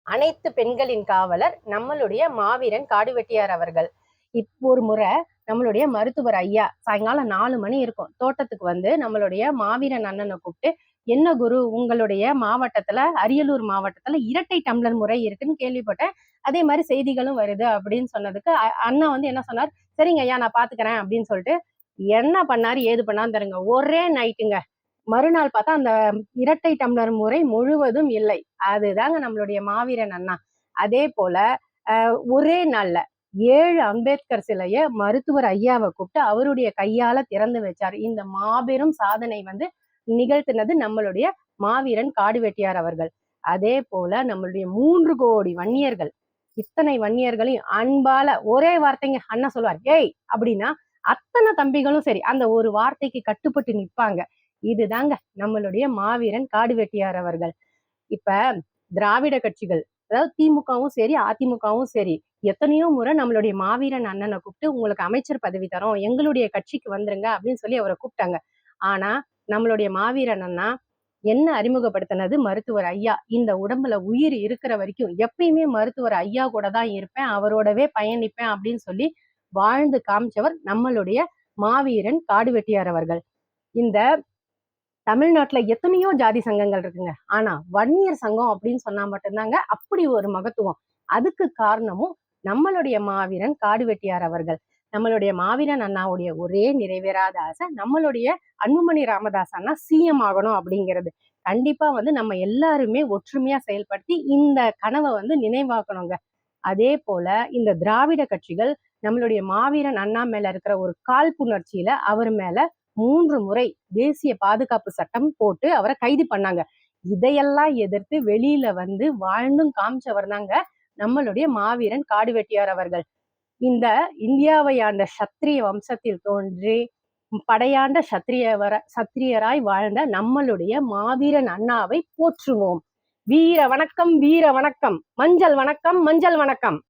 அனைத்து பெண்களின் காவலர் நம்மளுடைய மாவீரன் காடுவெட்டியார் அவர்கள். இப்போ ஒரு முறை நம்மளுடைய மருத்துவர் ஐயா சாயங்காலம் 4 மணி இருக்கும், தோட்டத்துக்கு வந்து நம்மளுடைய மாவீரன் அண்ணனை கூப்பிட்டு, என்ன குரு உங்களுடைய மாவட்டத்துல, அரியலூர் மாவட்டத்துல இரட்டை டம்ளர் முறை இருக்குன்னு கேள்விப்பட்டேன், அதே மாதிரி செய்திகளும் வருது அப்படின்னு சொன்னதுக்கு அண்ணா வந்து என்ன சொன்னார், சரிங்க ஐயா நான் பாத்துக்கிறேன் அப்படின்னு சொல்லிட்டு என்ன பண்ணாரு ஏது பண்ணான்னு தருங்க, ஒரே நைட்டுங்க. மறுநாள் பார்த்தா அந்த இரட்டை டம்ளர் முறை முழுவதும் இல்லை. அதுதாங்க நம்மளுடைய மாவீரன் அண்ணா. அதே போல ஒரே நாள்ல 7 அம்பேத்கர் சிலைய மருத்துவர் ஐயாவை கூப்பிட்டு அவருடைய கையால திறந்து வச்சார். இந்த மாபெரும் சாதனை வந்து நிகழ்த்தினது நம்மளுடைய மாவீரன் காடுவெட்டியார் அவர்கள். அதே போல நம்மளுடைய 3 கோடி வன்னியர்கள், இத்தனை வன்னியர்களையும் அன்பால ஒரே வார்த்தைங்க அண்ணா சொல்லுவார், ஏய் அப்படின்னா அத்தனை தம்பிகளும் சரி அந்த ஒரு வார்த்தைக்கு கட்டுப்பட்டு நிற்பாங்க. இதுதாங்க நம்மளுடைய மாவீரன் காடுவெட்டியார் அவர்கள். இப்ப திராவிட கட்சிகள், அதாவது திமுகவும் சரி அதிமுகவும் சரி, எத்தனையோ முறை நம்மளுடைய மாவீரன் அண்ணனை கூப்பிட்டு உங்களுக்கு அமைச்சர் பதவி தரோம், எங்களுடைய கட்சிக்கு வந்துருங்க அப்படின்னு சொல்லி அவரை கூப்பிட்டாங்க. ஆனா நம்மளுடைய மாவீரன் அண்ணா என்ன அறிமுகப்படுத்தினது, மருத்துவர் ஐயா. இந்த உடம்புல உயிர் இருக்கிற வரைக்கும் எப்பயுமே மருத்துவர் ஐயா கூட தான் இருப்பேன், அவரோடவே பயணிப்பேன் அப்படின்னு சொல்லி வாழ்ந்து காமிச்சவர் நம்மளுடைய மாவீரன் காடுவெட்டியார் அவர்கள். இந்த தமிழ்நாட்டுல எத்தனையோ ஜாதி சங்கங்கள் இருக்குங்க, ஆனா வன்னியர் சங்கம் அப்படின்னு சொன்னா மட்டும்தாங்க அப்படி ஒரு மகத்துவம். அதுக்கு காரணமும் நம்மளுடைய மாவீரன் காடுவெட்டியார் அவர்கள். நம்மளுடைய மாவீரன் அண்ணாவுடைய ஒரே நிறைவேறாத ஆசை நம்மளுடைய அன்புமணி ராமதாஸ் அண்ணா சிஎம் ஆகணும் அப்படிங்கிறது. கண்டிப்பா வந்து நம்ம எல்லாருமே ஒற்றுமையா செயல்படுத்தி இந்த கனவை வந்து நினைவாக்கணுங்க. அதே போல இந்த திராவிட கட்சிகள் நம்மளுடைய மாவீரன் அண்ணா மேல இருக்கிற ஒரு காழ்ப்புணர்ச்சியில அவர் மேல 3 முறை தேசிய பாதுகாப்பு சட்டம் போட்டு அவரை கைது பண்ணாங்க. இதையெல்லாம் எதிர்த்து வெளியில வந்து வாழ்ந்தும் காமிச்சவர் தாங்க நம்மளுடைய மாவீரன் காடுவெட்டியார் அவர்கள். இந்த இந்தியாவை ஆண்ட சத்திரிய வம்சத்தில் தோன்றி படையாண்ட சத்திரியராய் வாழ்ந்த நம்மளுடைய மாவீரன் அண்ணாவை போற்றுவோம். வீர வணக்கம், வீர வணக்கம், மஞ்சள் வணக்கம், மஞ்சள் வணக்கம்.